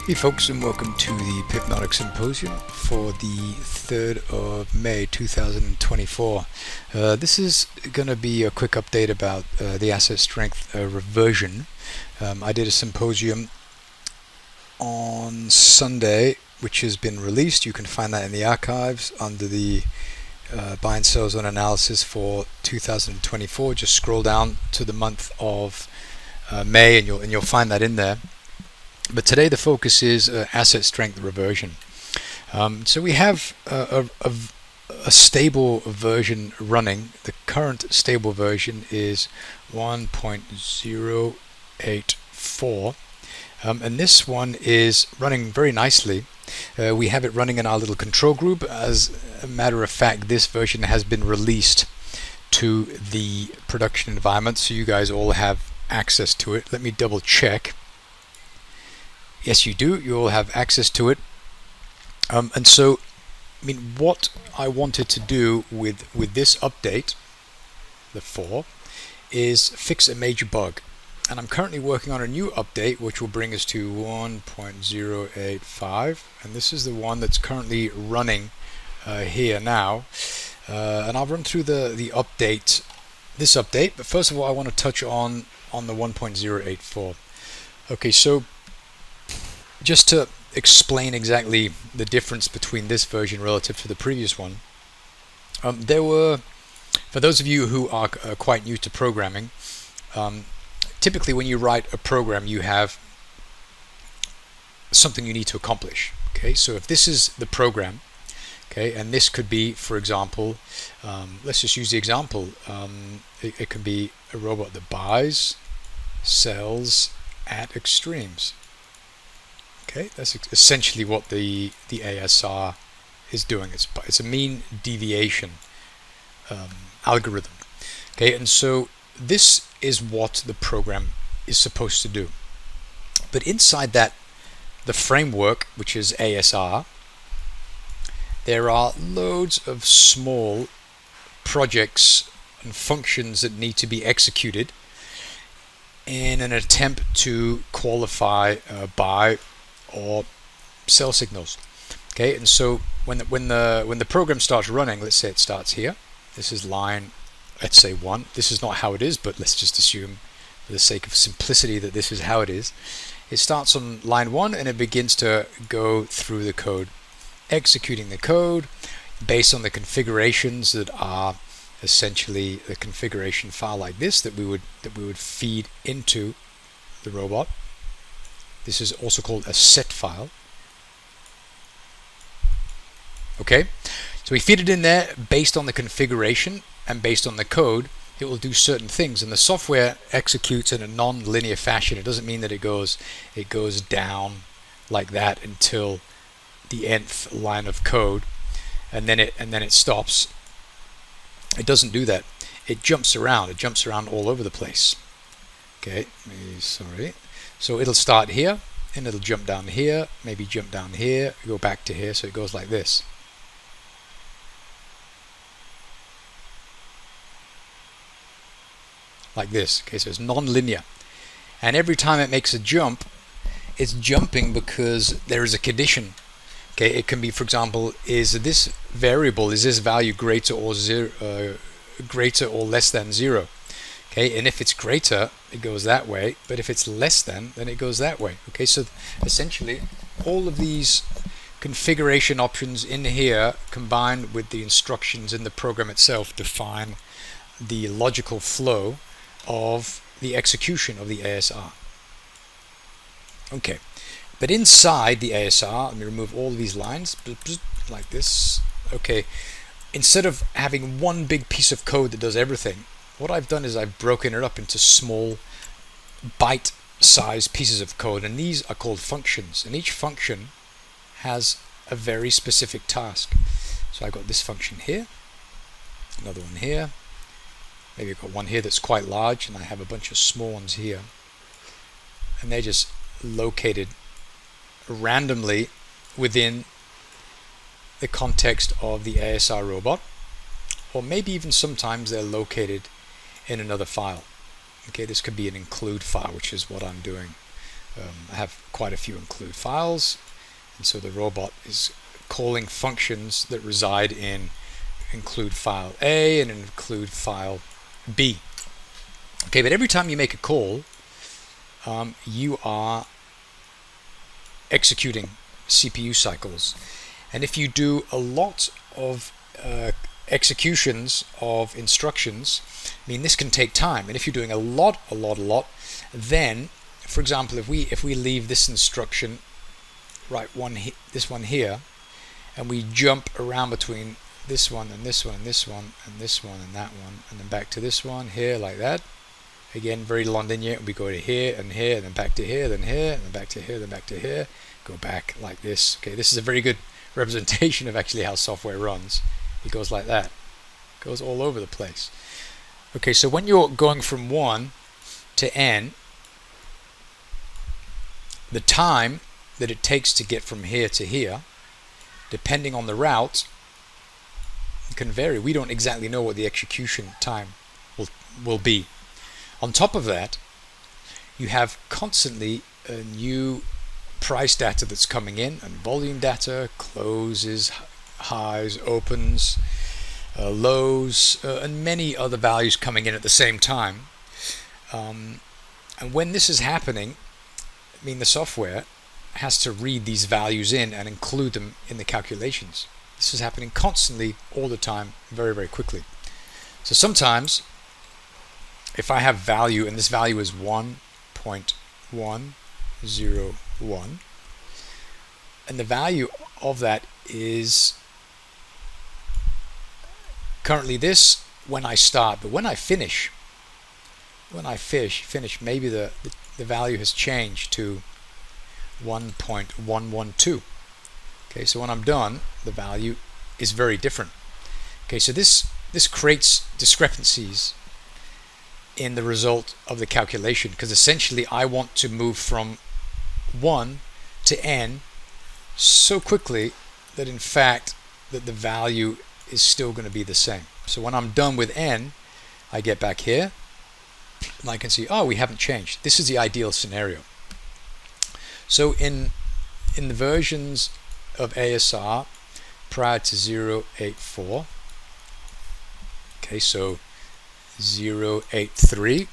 Hey folks, and welcome to the Pipnotic Symposium for the 3rd of May 2024. This is going to be a quick update about the asset strength reversion. I did a symposium on Sunday, which has been released. You can find that in the archives under the buy and sell zone analysis for 2024. Just scroll down to the month of May and you'll find that in there. But today the focus is asset strength reversion. So we have a stable version running. The current stable version is 1.084, and this one is running very nicely. We have it running in our little control group. As a matter of fact, this version has been released to the production environment, so you guys all have access to it. Let me double check. Yes, you do. You all have access to it. And so, I mean, what I wanted to do with this update, the 4, is fix a major bug. And I'm currently working on a new update, which will bring us to 1.085. And this is the one that's currently running here now. And I'll run through the update, this update. But first of all, I want to touch on the 1.084. Okay, so just to explain exactly the difference between this version relative to the previous one, there were, for those of you who are quite new to programming, typically when you write a program you have something you need to accomplish. Okay, so if this is the program, okay, and this could be, for example, let's just use the example, it could be a robot that buys, sells at extremes. Okay, that's essentially what the ASR is doing. It's a mean deviation algorithm. Okay, and so this is what the program is supposed to do. But inside that, the framework, which is ASR, there are loads of small projects and functions that need to be executed in an attempt to qualify buy or sell signals. Okay, and so when the program starts running, let's say it starts here. This is line, let's say 1. This is not how it is, but let's just assume, for the sake of simplicity, that this is how it is. It starts on line 1 and it begins to go through the code, executing the code based on the configurations that are essentially the configuration file like this that we would feed into the robot. This is also called a set file. Okay, so we feed it in there based on the configuration and based on the code. It will do certain things, and the software executes in a non-linear fashion. It doesn't mean that it goes down like that until the nth line of code, and then it stops. It doesn't do that. It jumps around. It jumps around all over the place. Okay, sorry. So it'll start here, and it'll jump down here, maybe jump down here, go back to here, so it goes like this. Like this. Okay, so it's non-linear. And every time it makes a jump, it's jumping because there is a condition. Okay, it can be, for example, is this variable, is this value greater or less than 0? Okay, and if it's greater, it goes that way, but if it's less than, then it goes that way. Okay, so essentially all of these configuration options in here combined with the instructions in the program itself define the logical flow of the execution of the ASR. Okay, but inside the ASR, let me remove all of these lines like this. Okay, instead of having one big piece of code that does everything, what I've done is I've broken it up into small bite-sized pieces of code, and these are called functions, and each function has a very specific task. So I've got this function here, another one here, maybe I've got one here that's quite large, and I have a bunch of small ones here, and they're just located randomly within the context of the ASR robot, or maybe even sometimes they're located in another file. Okay, this could be an include file, which is what I'm doing I have quite a few include files, and so the robot is calling functions that reside in include file A and include file B. Okay, but every time you make a call, you are executing CPU cycles, and if you do a lot of executions of instructions, I mean, this can take time, and if you're doing a lot, then, for example, if we leave this instruction right this one here, and we jump around between this one and this one and this one and this one and that one, and then back to this one here like that. Again, very non-linear. We go to here and here, and then back to here, then here, and then back to here, then back to here. Go back like this. Okay, this is a very good representation of actually how software runs. It goes like that. It goes all over the place. Okay, so when you're going from 1 to n, the time that it takes to get from here to here, depending on the route, can vary. We don't exactly know what the execution time will be. On top of that, you have constantly a new price data that's coming in, and volume data, closes, highs, opens, lows, and many other values coming in at the same time. And when this is happening, I mean, the software has to read these values in and include them in the calculations. This is happening constantly, all the time, very, very quickly. So sometimes, if I have value, and this value is 1.101, and the value of that is currently this when I start, but when I finish, maybe the value has changed to 1.112. Okay, so when I'm done, the value is very different. Okay, so this creates discrepancies in the result of the calculation, because essentially I want to move from 1 to n so quickly that in fact that the value is still going to be the same. So when I'm done with n, I get back here and I can see, oh, we haven't changed. This is the ideal scenario. So in the versions of ASR prior to 0.84, okay, so 0.83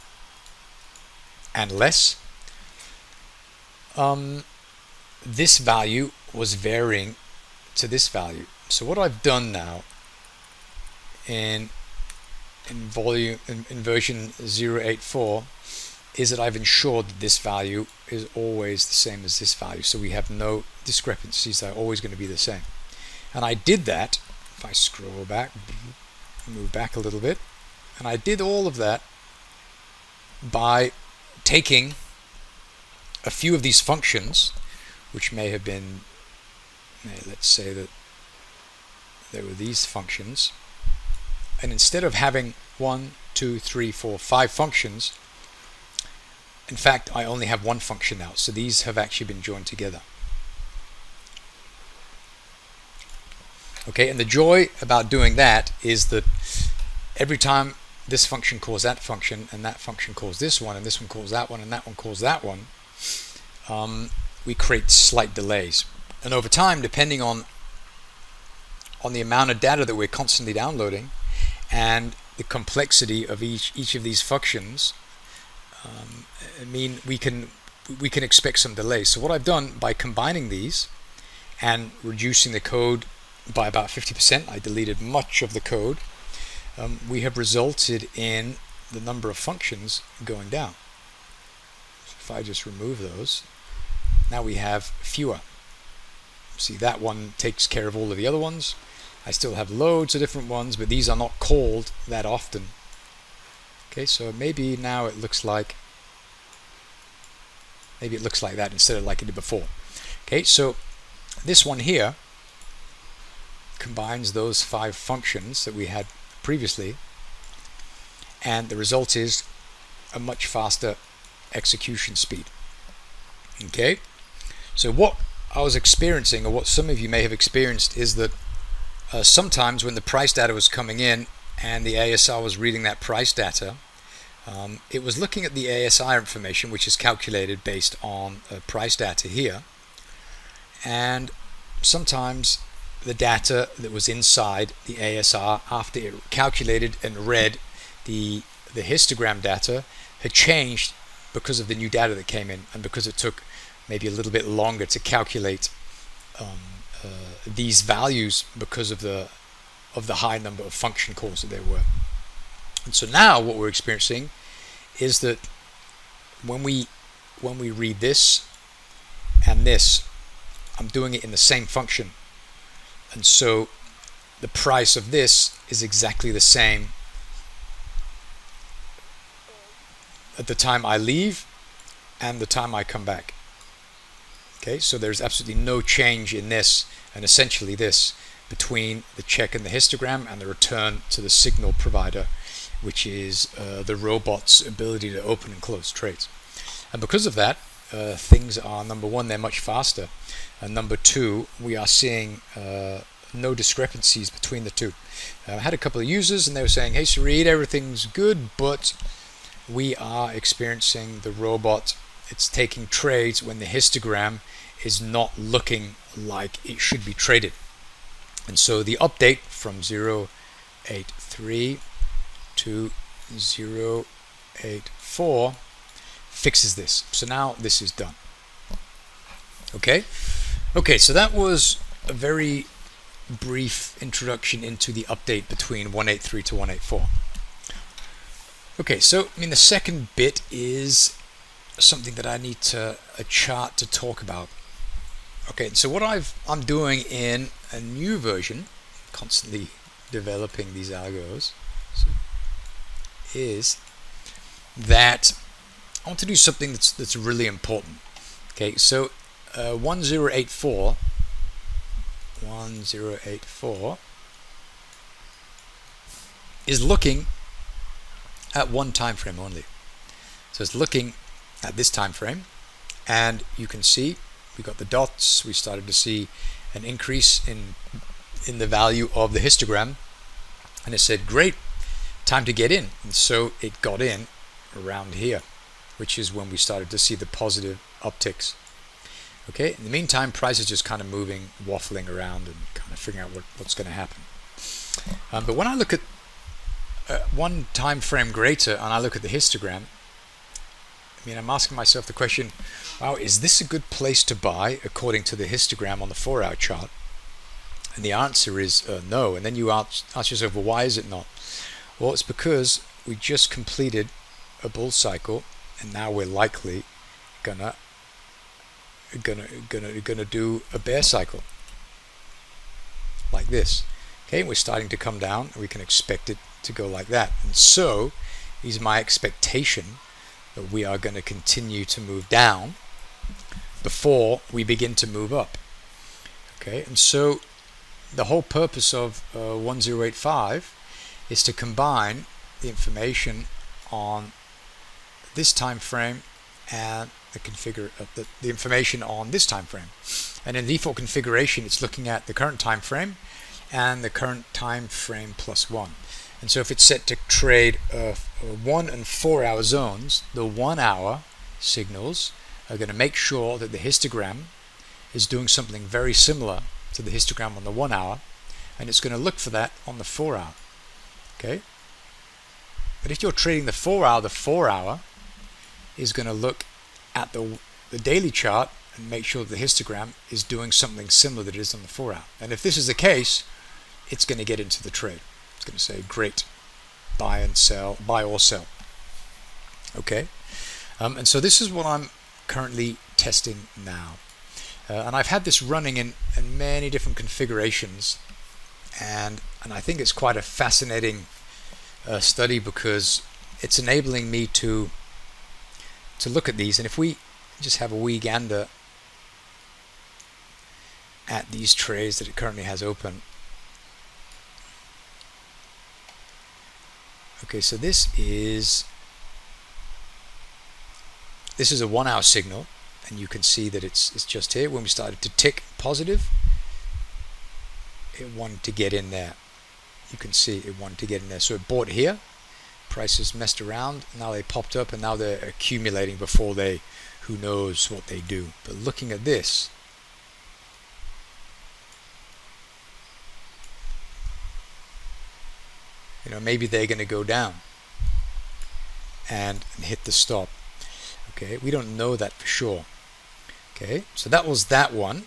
and less, this value was varying to this value. So what I've done now in version 0.84 is that I've ensured that this value is always the same as this value, so we have no discrepancies. They're always going to be the same. And I did that, if I scroll back, move back a little bit, and I did all of that by taking a few of these functions, which may have been, let's say that there were these functions, and instead of having 1, 2, 3, 4, 5 functions, in fact I only have one function now, so these have actually been joined together. Okay, and the joy about doing that is that every time this function calls that function, and that function calls this one, and this one calls that one, and that one calls that one, we create slight delays. And over time, depending on the amount of data that we're constantly downloading and the complexity of each of these functions, I mean, we can expect some delays. So what I've done by combining these and reducing the code by about 50%, I deleted much of the code, we have resulted in the number of functions going down. So if I just remove those, now we have fewer. See, that one takes care of all of the other ones. I still have loads of different ones, but these are not called that often. Okay, so maybe now it looks like that instead of like it did before. Okay, so this one here combines those 5 functions that we had previously, and the result is a much faster execution speed. Okay, so what I was experiencing, or what some of you may have experienced, is that sometimes when the price data was coming in and the ASR was reading that price data, it was looking at the ASI information, which is calculated based on price data here, and sometimes the data that was inside the ASR, after it calculated and read the histogram data, had changed because of the new data that came in, and because it took maybe a little bit longer to calculate these values because of the high number of function calls that there were. And so now what we're experiencing is that when we read this and this, I'm doing it in the same function, and so the price of this is exactly the same at the time I leave and the time I come back. Okay, so there's absolutely no change in this and essentially this between the check and the histogram and the return to the signal provider, which is the robot's ability to open and close trades. And because of that, things are, number one, they're much faster, and number two, we are seeing no discrepancies between the two. I had a couple of users and they were saying, hey Sareed, everything's good, but we are experiencing the robot, it's taking trades when the histogram is not looking like it should be traded. And so the update from 083 to 084 fixes this. So now this is done. Okay, so that was a very brief introduction into the update between 183 to 184. Okay, so the second bit is something that I need a chart to talk about. Okay, so what I'm doing in a new version, constantly developing these algos, is that I want to do something that's really important. Okay, so 1084 is looking at one time frame only. So it's looking at this time frame, and you can see we got the dots. We started to see an increase in the value of the histogram, and it said great, time to get in. And so it got in around here, which is when we started to see the positive upticks. Okay, in the meantime, price is just kind of moving, waffling around and kind of figuring out what's going to happen. But when I look at one time frame greater and I look at the histogram, I'm asking myself the question, wow, is this a good place to buy according to the histogram on the 4-hour chart? And the answer is no. And then you ask yourself, well, why is it not? Well, it's because we just completed a bull cycle, and now we're likely gonna do a bear cycle like this. Okay, we're starting to come down, and we can expect it to go like that. And so is my expectation that we are going to continue to move down before we begin to move up. Okay, and so the whole purpose of 1085 is to combine the information on this time frame and the information on this time frame. And in the default configuration, it's looking at the current time frame and the current time frame plus 1. And so if it's set to trade 1 and 4 hour zones, the 1 hour signals are going to make sure that the histogram is doing something very similar to the histogram on the 1 hour, and it's going to look for that on the 4 hour. Okay? But if you're trading the 4 hour is going to look at the daily chart and make sure that the histogram is doing something similar that it is on the 4 hour. And if this is the case, it's going to get into the trade. It's going to say, great, buy and sell, buy or sell. Okay, and so this is what I'm currently testing now. And I've had this running in many different configurations, and I think it's quite a fascinating study because it's enabling me to look at these. And if we just have a wee gander at these trades that it currently has open. Okay, so this is a 1 hour signal, and you can see that it's just here. When we started to tick positive, it wanted to get in there. You can see it wanted to get in there. So it bought here, Prices messed around, now they popped up, and now they're accumulating before they, who knows what they do. But looking at this, you know, maybe they're going to go down and hit the stop. Okay, we don't know that for sure. Okay, so that was that one.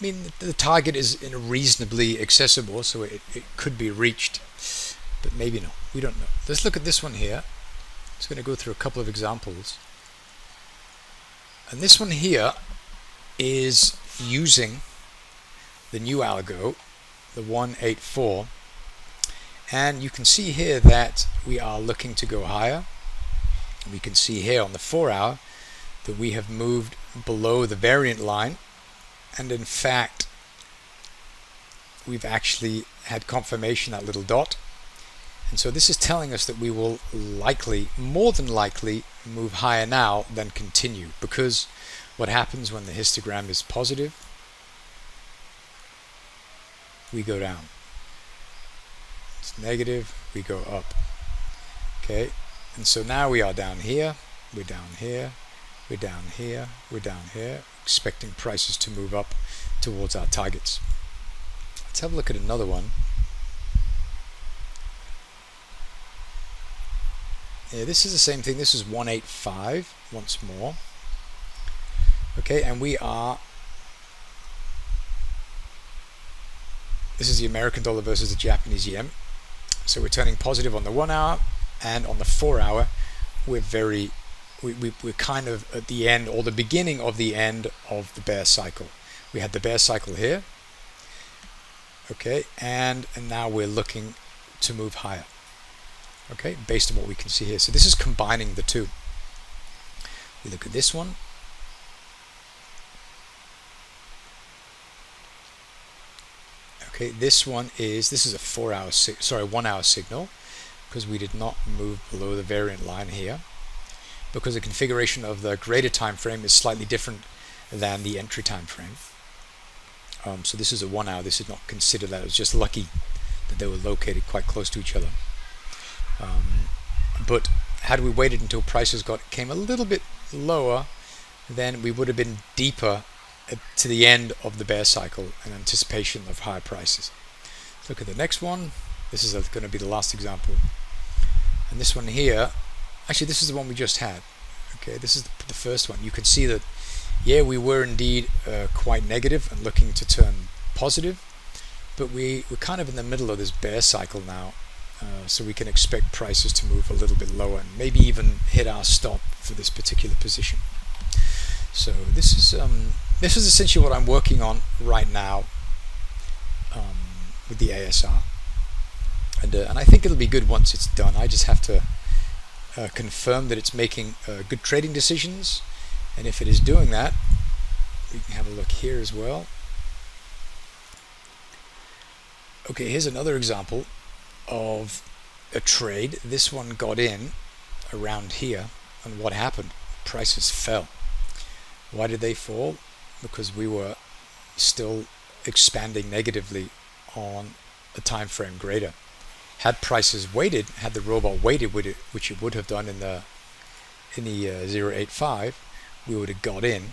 I mean, the target is reasonably accessible, so it could be reached, but maybe not. We don't know. Let's look at this one here. Just going to go through a couple of examples. And this one here is using the new algo, the 184. And you can see here that we are looking to go higher. We can see here on the 4 hour that we have moved below the variant line, and in fact we've actually had confirmation, that little dot, and so this is telling us that we will likely, more than likely, move higher now than continue, because what happens when the histogram is positive, we go down. It's negative, we go up. Okay, and so now we are down here, we're down here, we're down here, we're down here, expecting prices to move up towards our targets. Let's have a look at another one. Yeah, this is the same thing. This is 185 once more. Okay, and we are, this is the American dollar versus the Japanese yen. So we're turning positive on the 1 hour, and on the 4 hour we're kind of at the end, or the beginning of the end of the bear cycle. We had the bear cycle here, okay, and now we're looking to move higher, okay, based on what we can see here. So this is combining the two. We look at this one. Okay, this is a 1 hour signal, because we did not move below the variant line here, because the configuration of the greater time frame is slightly different than the entry time frame. So this is a 1 hour. This is not considered that. It was just lucky that they were located quite close to each other. But had we waited until prices came a little bit lower, then we would have been deeper to the end of the bear cycle in anticipation of higher prices. Let's look at the next one. This is going to be the last example. And this one here, actually this is the one we just had. Okay, this is the first one. You can see that, yeah, we were indeed quite negative and looking to turn positive, but we're kind of in the middle of this bear cycle now, so we can expect prices to move a little bit lower and maybe even hit our stop for this particular position. So this is essentially what I'm working on right now with the ASR, and I think it'll be good once it's done. I just have to confirm that it's making good trading decisions, and if it is doing that, we can have a look here as well. Okay, here's another example of a trade. This one got in around here, and what happened? Prices fell. Why did they fall? Because we were still expanding negatively on a time frame greater. Had prices waited, had the robot waited with it, which it would have done in the 085, we would have got in,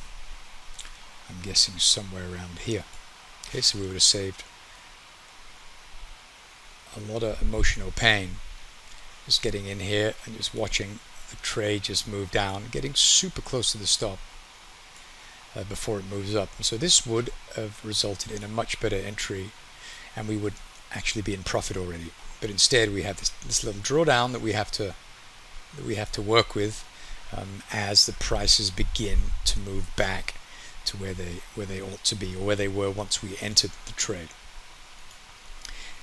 I'm guessing somewhere around here. Okay, so we would have saved a lot of emotional pain just getting in here and just watching the trade just move down, getting super close to the stop before it moves up. And so this would have resulted in a much better entry, and we would actually be in profit already. But instead we have this little drawdown that we have to work with as the prices begin to move back to where they ought to be, or where they were once we entered the trade.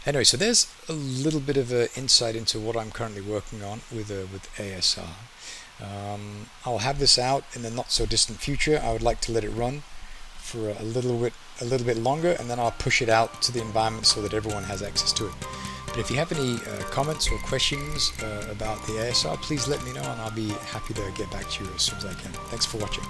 Anyway, so there's a little bit of an insight into what I'm currently working on with ASR. I'll have this out in the not so distant future. I would like to let it run for a little bit longer, and then I'll push it out to the environment so that everyone has access to it. But if you have any comments or questions about the ASR, please let me know, and I'll be happy to get back to you as soon as I can. Thanks for watching.